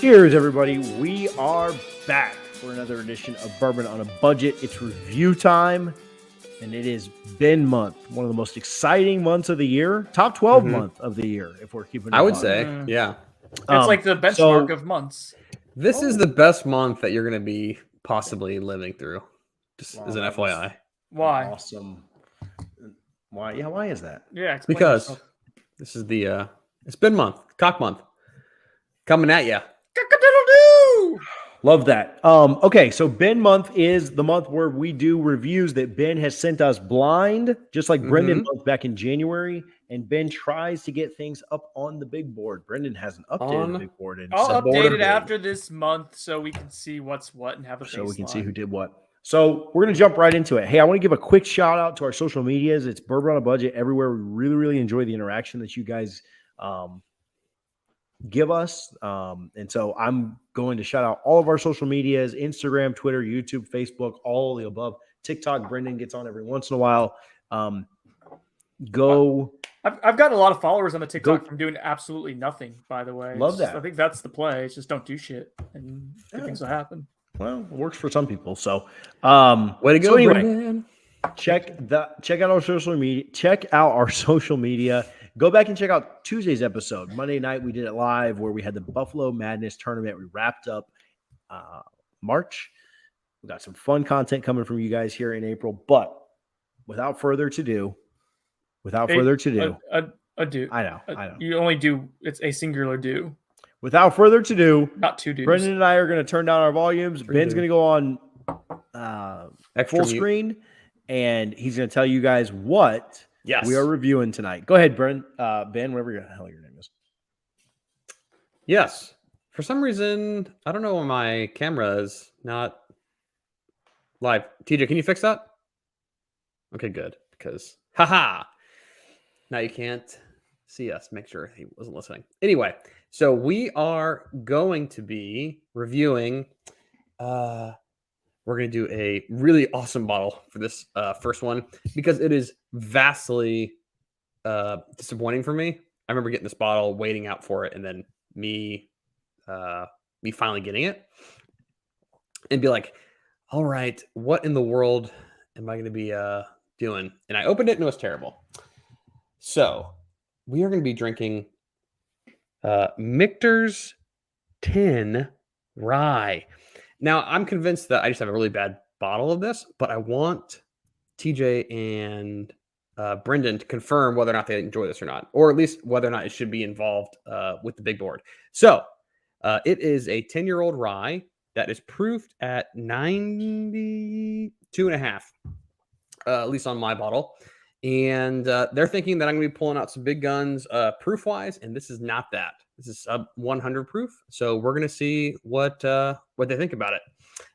Cheers, everybody. We are back for another edition of Bourbon on a Budget. It's review time, and it is Ben month, one of the most exciting months of the year. Top 12 month of the year, if we're keeping it I would on. say, yeah. It's like the benchmark of months. This is the best month that you're going to be possibly living through, just as an FYI. Why? Awesome. Why? Yeah, why is that? Yeah, explain Because yourself. this is the, it's Ben month, cock month, coming at you. Cock-a-doodle-doo! Love that. Okay, so Ben month is the month where we do reviews that Ben has sent us blind, just like Brendan month back in January. And Ben tries to get things up on the big board. Brendan hasn't updated the big board. I'll update it after this month so we can see what's what and have a so we can baseline. see who did what. So we're going to jump right into it. Hey, I want to give a quick shout out to our social medias. It's Bourbon on a Budget everywhere. We really, really enjoy the interaction that you guys give us. And so I'm going to shout out all of our social medias, Instagram, Twitter, YouTube, Facebook, all the above. TikTok, Brendan gets on every once in a while. I've gotten a lot of followers on the TikTok from doing absolutely nothing, by the way. Love that. I think that's the play. It's just don't do shit and good things will happen. Well, it works for some people. So, Way to go, anyway, Brendan. check out our social media. Check out our social media. Go back and check out Tuesday's episode. Monday night, we did it live where we had the Buffalo Madness tournament. We wrapped up March. We got some fun content coming from you guys here in April. But without further ado, A do. I know. You only do, it's a singular do. Without further ado, Not two dudes. Brendan and I are going to turn down our volumes. Ben's going to go on Extra full mute. screen, and he's going to tell you guys what Yes. we are reviewing tonight. Go ahead, Ben, whatever the hell your name is. Yes. For some reason, I don't know why my camera is not live. TJ, can you fix that? Okay, good. Because, haha. Now you can't see us. Make sure he wasn't listening. Anyway, so we are going to be reviewing. We're going to do a really awesome bottle for this first one because it is vastly disappointing for me. I remember getting this bottle, waiting out for it, and then me finally getting it, and be like, "All right, what in the world am I going to be doing?" And I opened it, and it was terrible. So we are going to be drinking Michter's 10 Rye. Now, I'm convinced that I just have a really bad bottle of this, but I want TJ and Brendan to confirm whether or not they enjoy this or not, or at least whether or not it should be involved with the big board. So it is a 10-year-old rye that is proofed at 92.5, at least on my bottle. And they're thinking that I'm going to be pulling out some big guns proof-wise, and this is not that. This is sub 100 proof. So we're going to see what they think about it.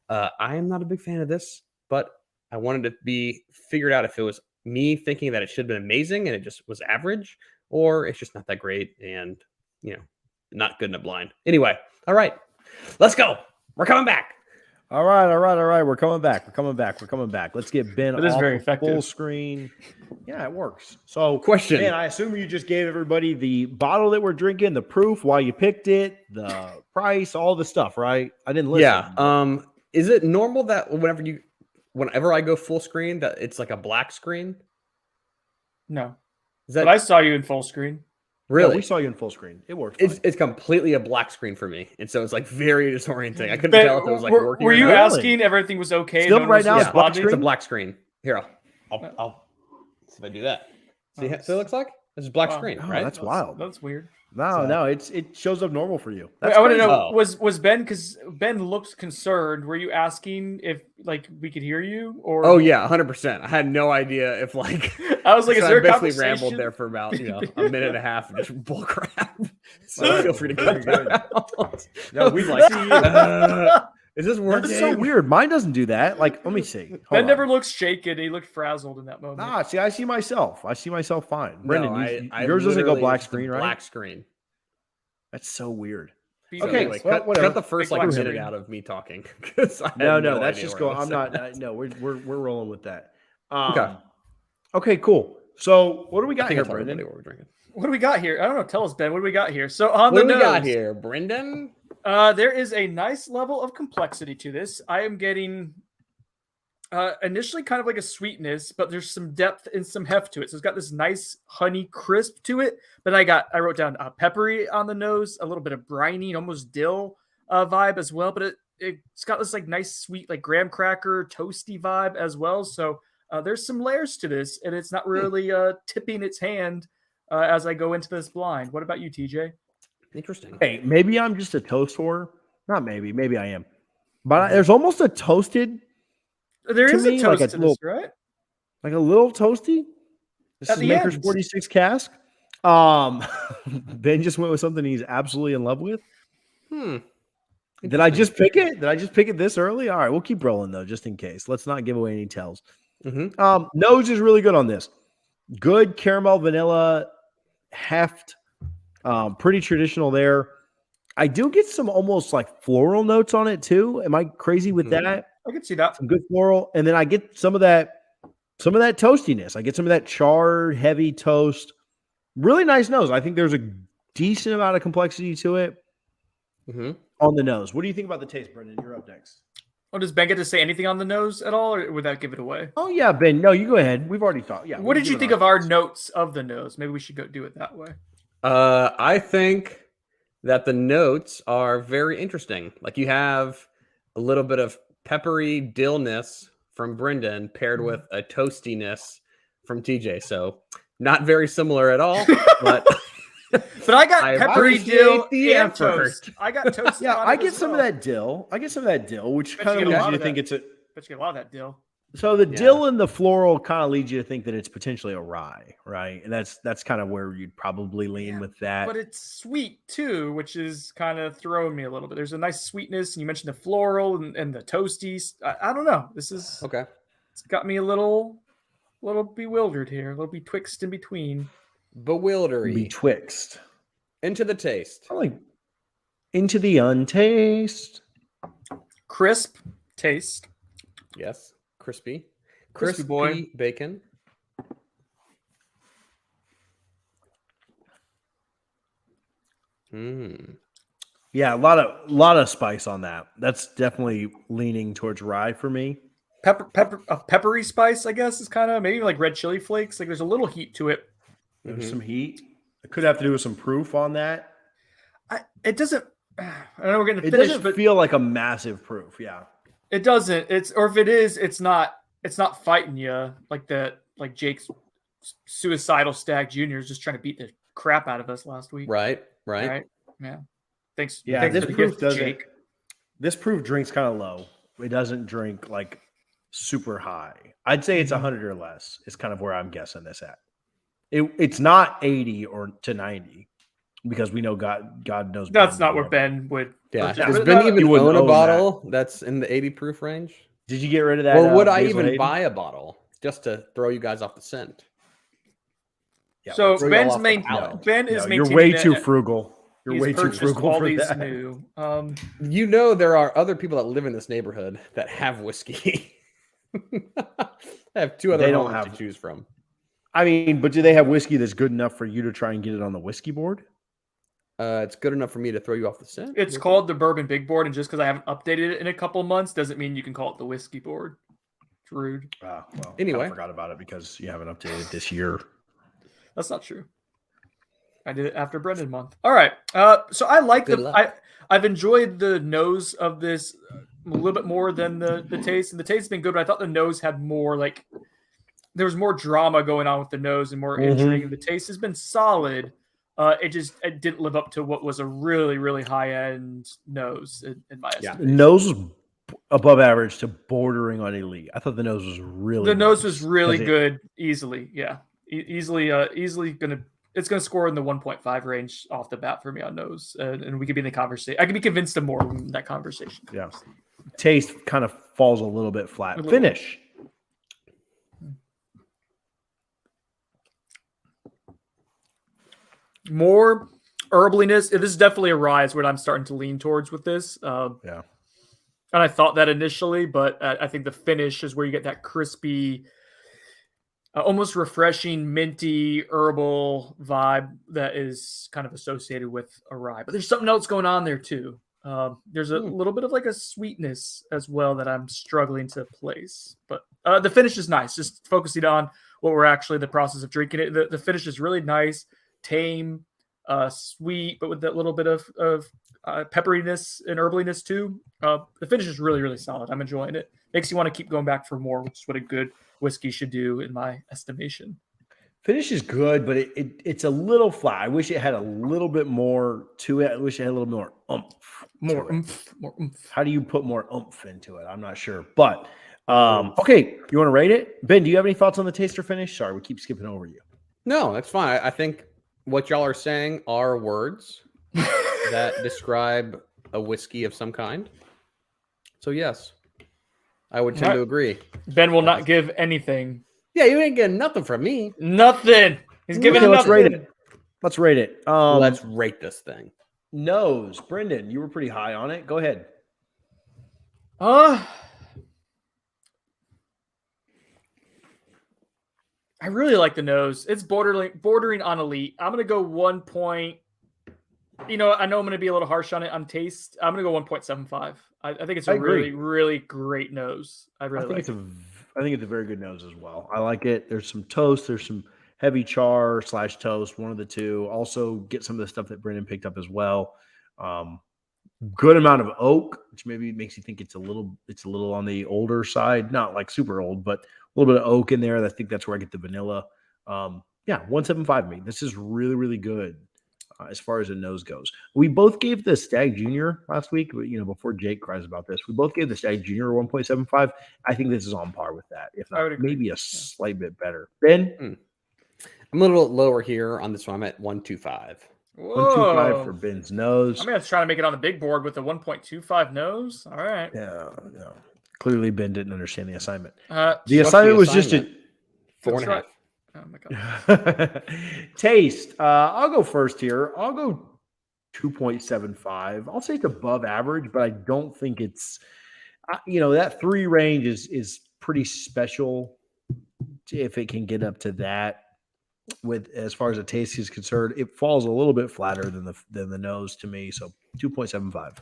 I am not a big fan of this, but I wanted to be figured out if it was me thinking that it should have been amazing and it just was average, or it's just not that great and, not good in a blind. Anyway, all right, let's go. We're coming back. All right. We're coming back. Let's get Ben It is off very of effective. full screen. Yeah, it works. So, Question. Ben, I assume you just gave everybody the bottle that we're drinking, the proof, why you picked it, the price, all the stuff, right? I didn't listen. Yeah. Is it normal that whenever I go full screen, that it's like a black screen? No. Is that But I saw you in full screen. Yeah, really? we saw you in full screen. It worked. Fine. It's completely a black screen for me, and so it's like very disorienting. I couldn't Ben, tell if it was like working. were or you not. asking everything was okay? Still no one right was now, it's black responding? It's a black screen. Here, I'll see if I do that. See what it looks like? It's a black Wow. screen, Oh, right? that's wild. That's weird. No, it shows up normal for you. Wait, That's I want to crazy. know, Oh. was Ben, because Ben looked concerned. Were you asking if like we could hear you, or? Oh yeah, 100%. I had no idea if like I was like, so is there I a basically conversation? rambled there for about a minute and a half and just bull crap. So Wow, feel free to very cut that out. No, we'd like to see you. Is this working? That's so weird. Mine doesn't do that. Like, let me see. Hold Ben on. never looks shaken. He looked frazzled in that moment. Nah, see, I see myself. I see myself fine. Brendan, I yours doesn't go literally- black it's the screen, right? Black screen. That's so weird. So Okay, Anyway, well, cut whatever. the first Big like black minute screen. out of me talking. 'Cause I had No, no that's idea just where I going. was I'm not. at. No, we're rolling with that. Okay. Okay, cool. So, what do we I got think here, I told everybody Brendan? what we're drinking. what do we got here? I don't know. Tell us, Ben. What do we got here? So on What the do we got nose, here, Brendan? There is a nice level of complexity to this. I am getting initially kind of like a sweetness, but there's some depth and some heft to it. So it's got this nice honey crisp to it. But I wrote down peppery on the nose, a little bit of briny, almost dill vibe as well. But it's got this like nice sweet like graham cracker toasty vibe as well. So there's some layers to this, and it's not really tipping its hand as I go into this blind. What about you, TJ? Interesting. Hey, maybe I'm just a toast whore. Not maybe I am. But there's almost a toasted. There To is me, a toast like a to little- this, right? Like a little toasty. This At is the Maker's end. 46 cask. Ben just went with something he's absolutely in love with. Did I just pick it? Did I just pick it this early? All right, we'll keep rolling though, just in case. Let's not give away any tells. Nose is really good on this. Good caramel vanilla heft. Pretty traditional there. I do get some almost like floral notes on it too. Am I crazy with that? I can see that. Some good floral, and then I get some of that toastiness. I get some of that charred, heavy toast. Really nice nose. I think there's a decent amount of complexity to it on the nose. What do you think about the taste, Brendan? You're up next. Oh, does Ben get to say anything on the nose at all, or would that give it away? Oh yeah, Ben. No, you go ahead. We've already talked. Yeah. What did you think of our notes of the nose? Maybe we should go do it that way. I think that the notes are very interesting. Like you have a little bit of peppery dillness from Brendan paired with a toastiness from TJ. So not very similar at all, but But I got I peppery appreciate dill the and effort. toast. I got toast. Yeah, on I it get as some of well. that dill. I get some of that dill, which Bet kind you of get a leads lot you of to think that. it's a. Bet you get a lot of that dill. So the Yeah. dill and the floral kind of leads you to think that it's potentially a rye, right? And that's kind of where you'd probably lean Yeah, with that. But it's sweet too, which is kind of throwing me a little bit. There's a nice sweetness, and you mentioned the floral and the toasties. I don't know. This is okay. It's got me a little bewildered here, a little betwixt in between. Bewildery. Betwixt. Into the taste. I like into the untaste. Crisp taste. Yes. Crispy. Crispy boy. Bacon. Yeah, a lot of spice on that. That's definitely leaning towards rye for me. Peppery spice, I guess, is kind of maybe like red chili flakes. Like there's a little heat to it. There's some heat. It could have to do with some proof on that. It doesn't. I know we're getting to It finish, doesn't but feel like a massive proof. Yeah. it doesn't. Or if it is, it's not. It's not fighting you like that. Like Jake's suicidal stag Jr. is just trying to beat the crap out of us last week. Right. Yeah. Thanks. Yeah, Thanks this for the proof gift, doesn't. Jake. This proof drinks kind of low. It doesn't drink like super high. I'd say it's 100 or less. Is kind of where I'm guessing this at. It's not 80 or to 90 because we know God knows. That's Ben not where would. Ben would. Yeah. purchase. Does But Ben no, even You wouldn't own a own bottle that's in the 80 proof range? Did you get rid of that? Or would I Basil even Hayden? buy a bottle just to throw you guys off the scent? Yeah, So throw you all Ben's off the main. palate. Ben is you're maintaining way that too frugal. You're he's way too purchased frugal all for these that. new. You know there are other people that live in this neighborhood that have whiskey. I have two other They don't homes have- to choose from. I mean, but do they have whiskey that's good enough for you to try and get it on the whiskey board? It's good enough for me to throw you off the scent. It's called the Bourbon Big Board, and just because I haven't updated it in a couple months doesn't mean you can call it the whiskey board. It's rude. Well, Anyway. I forgot about it because you haven't updated it this year. That's not true. I did it after Brendan month. All right. So I like Good luck. I've enjoyed the nose of this a little bit more than the taste, and the taste has been good. But I thought the nose had more like there was more drama going on with the nose and more intrigue. And the taste has been solid. It didn't live up to what was a really, really high end nose in my Yeah, estimation. nose was above average to bordering on elite. I thought the nose was really. The nose nice was really 'cause it- good, easily. Yeah, easily gonna score in the 1.5 range off the bat for me on nose, and we could be in the conversation. I could be convinced of more in that conversation. Yeah, taste kind of falls a little bit flat. little. Finish. More herbliness. This is definitely a rye. Is what I'm starting to lean towards with this. Yeah. And I thought that initially, but I think the finish is where you get that crispy, almost refreshing, minty, herbal vibe that is kind of associated with a rye. But there's something else going on there too. There's a little bit of like a sweetness as well that I'm struggling to place, but the finish is nice. Just focusing on what we're actually the process of drinking it. The finish is really nice, tame, sweet, but with that little bit of pepperiness and herbaliness too. The finish is really, really solid. I'm enjoying it. Makes you want to keep going back for more, which is what a good whiskey should do, in my estimation. Finish is good, but it's a little flat. I wish it had a little bit more to it. I wish it had a little more oomph. More oomph. How do you put more oomph into it? I'm not sure. But okay, you want to rate it? Ben, do you have any thoughts on the taste or finish? Sorry, we keep skipping over you. No, that's fine. I think what y'all are saying are words that describe a whiskey of some kind. So yes, I would tend to agree. Ben will not give anything. Yeah, you ain't getting nothing from me. Nothing. He's giving Okay, nothing. Let's rate it. Let's rate this thing. Nose. Brendan, you were pretty high on it. Go ahead. I really like the nose. It's bordering on elite. I'm gonna go 1 point. I know I'm gonna be a little harsh on it on taste. I'm gonna go 1.75. I think it's a really, really great nose. I think it's a very good nose as well. I like it. There's some toast. There's some heavy char / toast. One of the two. Also get some of the stuff that Brendan picked up as well. Good amount of oak, which maybe makes you think it's a little on the older side. Not like super old, but a little bit of oak in there. I think that's where I get the vanilla. 1.75 me. This is really, really good. As far as the nose goes, we both gave the Stag Junior last week. Before Jake cries about this, we both gave the Stag Junior 1.75. I think this is on par with that, if not maybe a slight bit better. Ben, I'm a little lower here on this one. I'm at 1.25. 1.25 for Ben's nose. I'm gonna try to make it on the big board with a 1.25 nose. All right. Yeah. Clearly, Ben didn't understand the assignment. The assignment was just a 4.5. Oh my god. Taste. I'll go first here. I'll go 2.75. I'll say it's above average, but I don't think it's that 3 range is pretty special if it can get up to that. With as far as the taste is concerned, it falls a little bit flatter than the nose to me. So 2.75.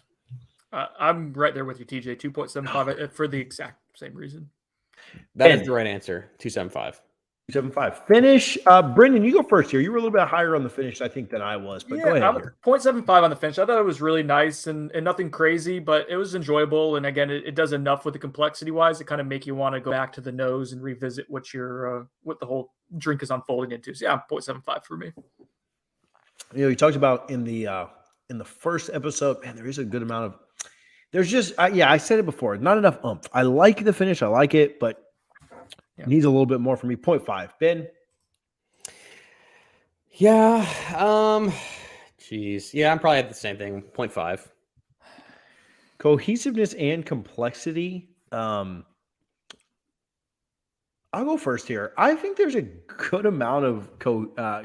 I'm right there with you, TJ. 2.75 for the exact same reason. That is the right answer. 2.75. 2.75. Finish. Brendan, you go first here. You were a little bit higher on the finish, I think, than I was. But go ahead. I'm 0.75 on the finish. I thought it was really nice and nothing crazy, but it was enjoyable. And again, it does enough with the complexity wise to kind of make you want to go back to the nose and revisit what the whole drink is unfolding into. So 0.75 for me. You talked about in the first episode, man, there is a good amount of. There's just I said it before, not enough oomph. I like the finish, I like it, but it needs a little bit more for me. 0.5. Ben. Yeah. Geez. Yeah, I'm probably at the same thing. 0.5. Cohesiveness and complexity. I'll go first here. I think there's a good amount of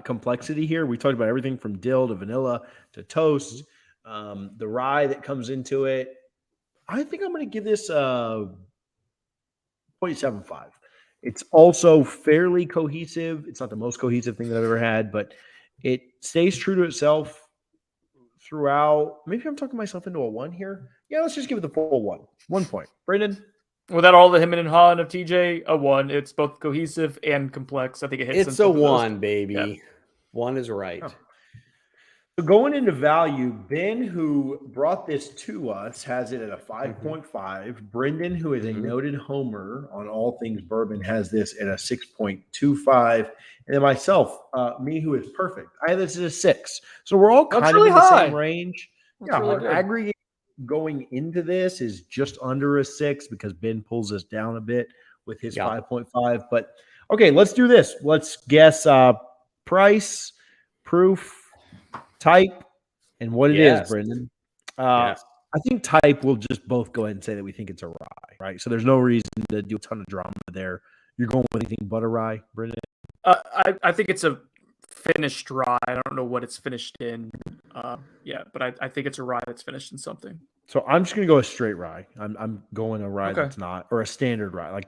complexity here. We talked about everything from dill to vanilla to toast, the rye that comes into it. I think I'm going to give this 0.75. It's also fairly cohesive. It's not the most cohesive thing that I've ever had, but it stays true to itself throughout. Maybe I'm talking myself into a 1 here. Yeah, let's just give it the full 1. 1 point. Brendan? Without all the him and hawing of TJ, a 1. It's both cohesive and complex. I think it hits. It's a 1, baby. Yeah. 1 is right. Oh. So going into value, Ben, who brought this to us, has it at a 5.5. Brendan, who is a noted homer on all things bourbon, has this at a 6.25. And then myself, me, who is perfect, I have this at a 6. So we're all kind of in the same range. Our aggregate going into this is just under a 6 because Ben pulls us down a bit with his 5.5. But okay, let's do this. Let's guess price, proof, type, and what it is, Brendan. I think type will just both go ahead and say that we think it's a rye, right? So there's no reason to do a ton of drama there. You're going with anything but a rye, Brendan? I think it's a finished rye. I don't know what it's finished in. But I think it's a rye that's finished in something. So I'm just going to go a straight rye. I'm going a rye that's not, or a standard rye.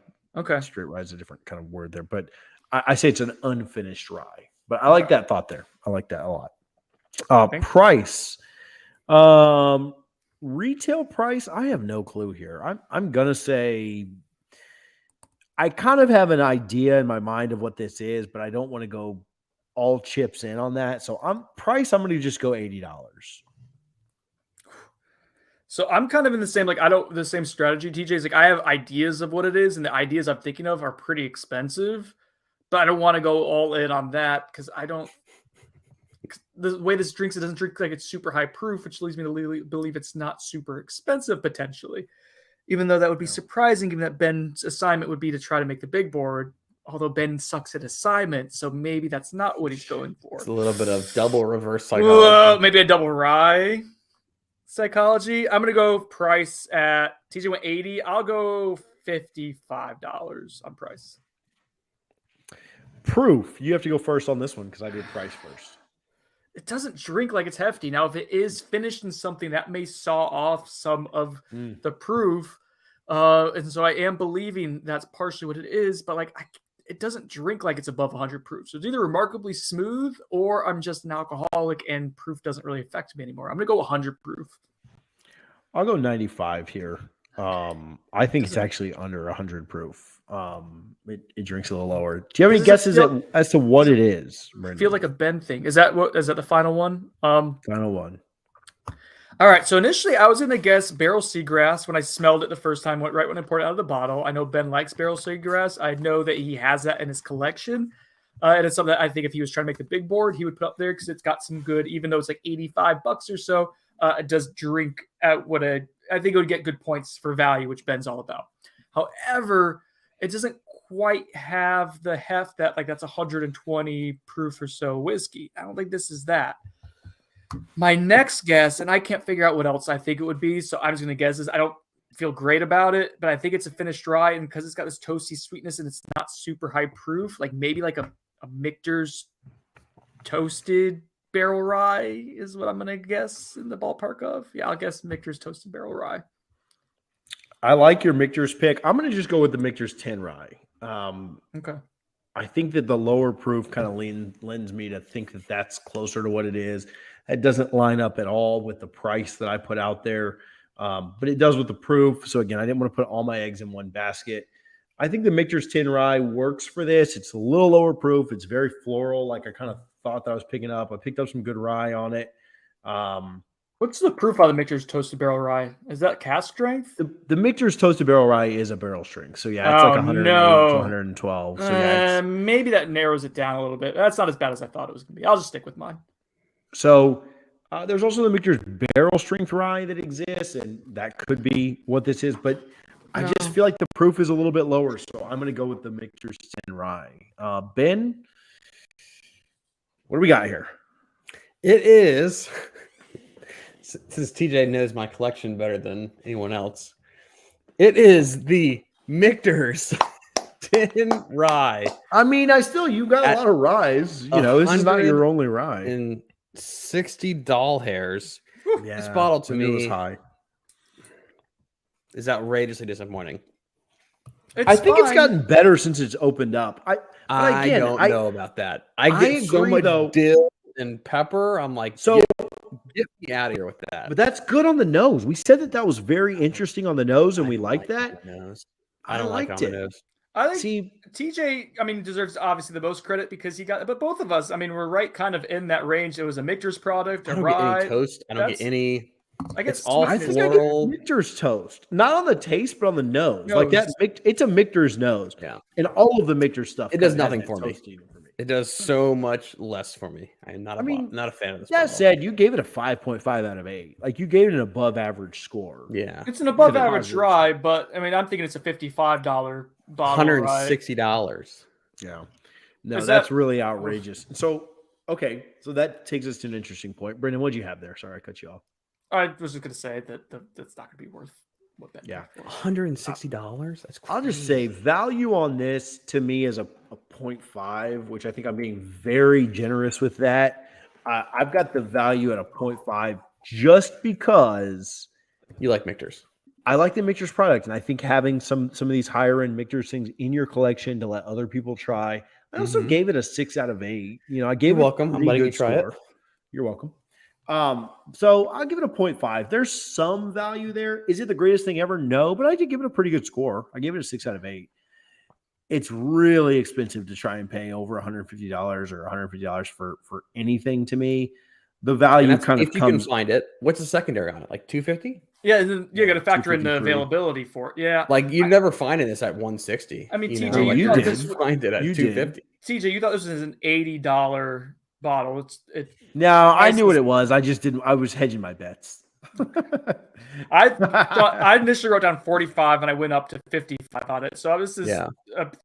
Straight rye is a different kind of word there. But I say it's an unfinished rye. But I like that thought there. I like that a lot. Price. Retail price, I have no clue here. I'm gonna say I kind of have an idea in my mind of what this is, but I don't want to go all chips in on that. So I'm gonna just go $80. So I'm kind of in the same the same strategy. TJ's like I have ideas of what it is, and the ideas I'm thinking of are pretty expensive, but I don't want to go all in on that because I don't. The way this drinks, it doesn't drink like it's super high proof, which leads me to believe it's not super expensive potentially. Even though that would be surprising, given that Ben's assignment would be to try to make the big board. Although Ben sucks at assignments, so maybe that's not what he's going for. It's a little bit of double reverse psychology. Maybe a double rye psychology. I'm gonna go price at TJ went 80. I'll go $55 on price. Proof. You have to go first on this one because I did price first. It doesn't drink like it's hefty. Now, if it is finished in something, that may saw off some of the proof. And so I am believing that's partially what it is, but it doesn't drink like it's above 100 proof. So it's either remarkably smooth or I'm just an alcoholic and proof doesn't really affect me anymore. I'm going to go 100 proof. I'll go 95 here. I think it's actually under 100 proof. It drinks a little lower. Do you have any guesses as to what it is? I feel like a Ben thing. Is that the final one? Final one. All right. So initially I was going to guess barrel seagrass when I smelled it the first time, right when I poured it out of the bottle. I know Ben likes barrel seagrass. I know that he has that in his collection. And it's something that I think if he was trying to make the big board, he would put up there because it's got some good, even though it's like $85 or so, it does drink at I think it would get good points for value, which Ben's all about. However, it doesn't quite have the heft that's 120 proof or so whiskey. I don't think this is that. My next guess, and I can't figure out what else I think it would be, so I'm just going to guess this. I don't feel great about it, but I think it's a finished rye, and because it's got this toasty sweetness and it's not super high proof, maybe a Michter's toasted barrel rye is what I'm going to guess in the ballpark of. Yeah, I'll guess Michter's toasted barrel rye. I like your Michter's pick. I'm going to just go with the Michter's 10 rye. Okay. I think that the lower proof kind of lends me to think that that's closer to what it is. It doesn't line up at all with the price that I put out there, but it does with the proof. So again, I didn't want to put all my eggs in one basket. I think the Michter's 10 rye works for this. It's a little lower proof. It's very floral, like I kind of thought that I was picking up. I picked up some good rye on it. What's the proof on the Michter's toasted barrel rye? Is that cask strength? The Michter's toasted barrel rye is a barrel strength. So yeah, it's like 108 to 112. So yeah, maybe that narrows it down a little bit. That's not as bad as I thought it was going to be. I'll just stick with mine. So there's also the Michter's barrel strength rye that exists, and that could be what this is. But I just feel like the proof is a little bit lower, so I'm going to go with the Michter's 10 rye. Ben, what do we got here? It is, since TJ knows my collection better than anyone else, it is the Michter's 10 rye. I mean, you got a lot of ryes. This is not your only rye. And 60 doll hairs. Yeah, this bottle to me was high. Is outrageously disappointing. I think it's gotten better since it's opened up. I don't know about that. I get so much dill and pepper. I'm like, get me out of here with that. But that's good on the nose. We said that was very interesting on the nose, and we like that. I don't like on the nose. I think TJ, deserves obviously the most credit because he got, but both of us, we're right kind of in that range. It was a Michter's product, I don't get any toast. I don't get any. I guess I think I get Michter's toast, not on the taste, but on the nose. It's a Michter's nose. Yeah, and all of the Michter's stuff. It does nothing for me. It does so much less for me. I am not. Not a fan of this. That said, you gave it a 5.5 out of 8. You gave it an above average score. Yeah, it's an above average rye, but I'm thinking it's a $55 bottle. $160. Yeah, no, that's really outrageous. So that takes us to an interesting point. Brendan, what'd you have there? Sorry, I cut you off. I was just going to say that that's not going to be worth what that. Yeah, $160. That's crazy. I'll just say value on this to me is a 0.5, which I think I'm being very generous with that. I've got the value at a 0.5 just because you like Michter's. I like the Michter's product, and I think having some of these higher end Michter's things in your collection to let other people try. I also gave it a 6 out of 8. I gave You're welcome. I'm letting you try it. You're welcome. So I'll give it a 0.5. There's some value there. Is it the greatest thing ever? No, but I did give it a pretty good score. I gave it a 6 out of 8. It's really expensive to try and pay over $150 or $150 for anything to me. The value kind of if you can find it. What's the secondary on it? Like 250? Yeah, and then you got to factor in the 253. availability for it. Yeah, Like you never find this at 160. I mean, you TJ, know? Like, you you did. just find it at You 250. TJ, you thought this was an $80 bottle. No, I knew what it was. I just didn't. I was hedging my bets. I thought I initially wrote down 45 and I went up to 55 on it. So this is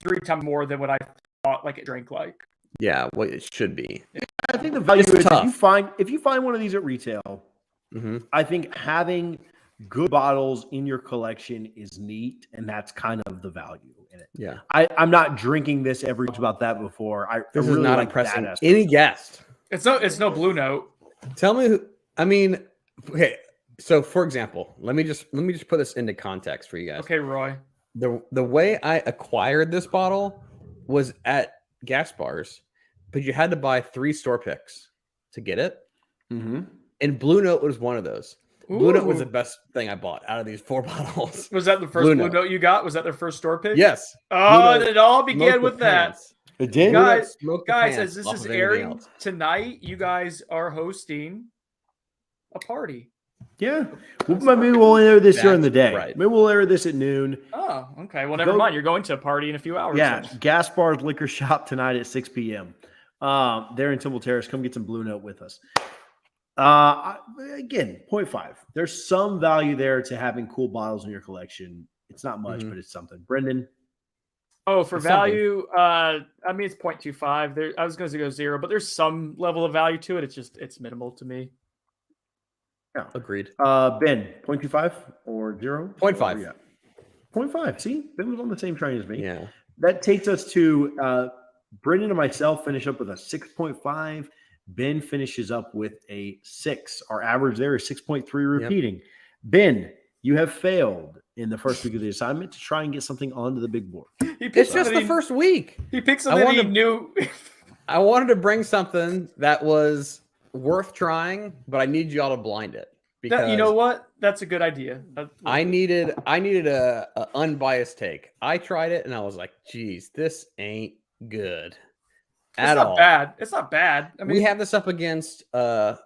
3 times more than what I thought like it drank like. Yeah, what it should be. I think the value It's is tough. if you find one of these at retail, I think having good bottles in your collection is neat, and that's kind of the value in it. Yeah, I'm not drinking this every talked about that before. this really is not like impressing that any guest. It's no Blue Note. Tell me who. I mean, okay. So, for example, let me just put this into context for you guys. Okay, Roy. The way I acquired this bottle was at gas bars, but you had to buy 3 store picks to get it. And Blue Note was one of those. Blue Note was the best thing I bought out of these 4 bottles. Was that the first Blue Note you got? Was that their first store pick? Yes. Oh, it all began with that. It did. Guys, as this is airing tonight, you guys are hosting a party. Yeah. Well, maybe we'll air this during the day. Right. Maybe we'll air this at noon. Oh, okay. Well, never mind. You're going to a party in a few hours. Yeah. Gaspar's Liquor Shop tonight at 6 p.m. There in Temple Terrace. Come get some Blue Note with us. Again, 0.5. There's some value there to having cool bottles in your collection. It's not much, but it's something. Brendan? Oh, for value, I mean, it's 0.25. There, I was going to go 0, but there's some level of value to it. It's minimal to me. Yeah. Agreed. Ben, 0.25 or 0? 0.5. Yeah. 0.5. See, Ben was on the same train as me. Yeah. That takes us to Brendan and myself finish up with a 6.5. Ben finishes up with a 6. Our average there is 6.3 repeating. Yep. Ben, you have failed in the first week of the assignment to try and get something onto the big board. It's just the first week. He picked something he knew. I wanted to bring something that was worth trying, but I need y'all to blind it. Because you know what? That's a good idea. I needed a unbiased take. I tried it and I was like, geez, this ain't good. It's not bad. It's not bad. I mean, we have this up against at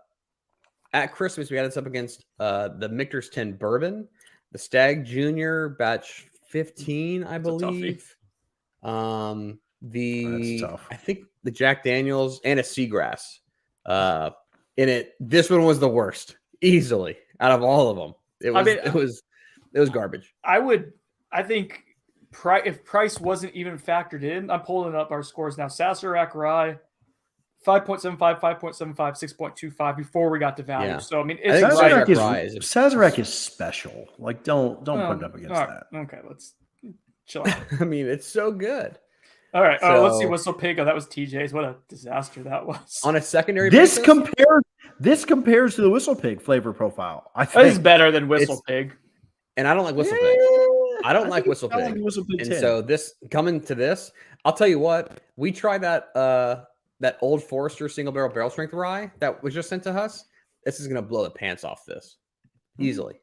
Christmas. We had this up against the Michter's 10 bourbon, the Stag Junior batch 15, I believe. I think the Jack Daniels and a Seagrass in it. This one was the worst, easily out of all of them. It was garbage. I think. If price wasn't even factored in, I'm pulling up our scores now. Sazerac Rye, 5.75, 5.75, 6.25 before we got to value. Yeah. So I mean, it's Sazerac is special. Like, don't put it up against that. Okay, let's chill out. I mean, it's so good. All right, let's see. Whistle Pig. Oh, that was TJ's. What a disaster that was. On a secondary basis? This compares to the Whistle Pig flavor profile. I think it's better than Whistle Pig. And I don't like Whistle Pig. I don't like Whistle Pig. And so coming to this, I'll tell you what, we tried that Old Forester single barrel strength rye that was just sent to us. This is going to blow the pants off this easily.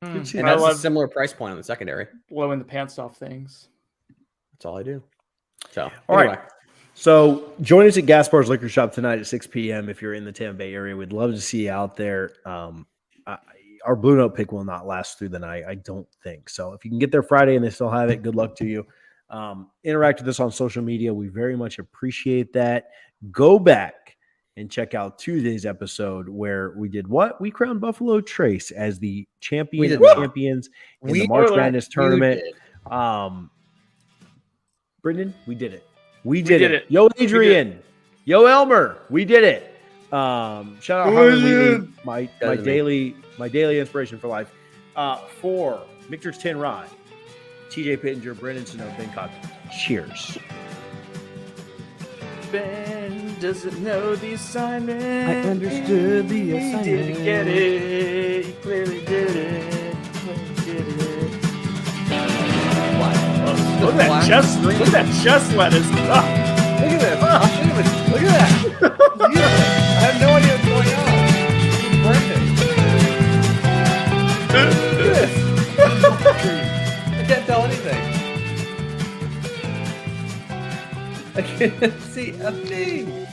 And that's a similar price point on the secondary. Blowing the pants off things. That's all I do. So, all right. So join us at Gaspar's Liquor Shop tonight at 6 p.m. if you're in the Tampa Bay area. We'd love to see you out there. Our Blue Note pick will not last through the night, I don't think. So if you can get there Friday and they still have it, good luck to you. Interact with us on social media. We very much appreciate that. Go back and check out Tuesday's episode where we did what? We crowned Buffalo Trace as the champion of champions in the March Madness tournament. Brendan, we did it. We did it. Yo, Adrian. Yo, Elmer. We did it. Shout out Harlan Wheatley, my daily inspiration for life. For Michter's 10 Rye, TJ Pittenger, Brendan Snow, Ben Cox. Cheers. Ben doesn't know the assignment. I understood the assignment. He didn't get it. He clearly did it. Wow. Look at that chest. Look at that chest lettuce. Oh. Look at this. Look at that. I have no idea what's going on. I can't tell anything. I can't see a thing.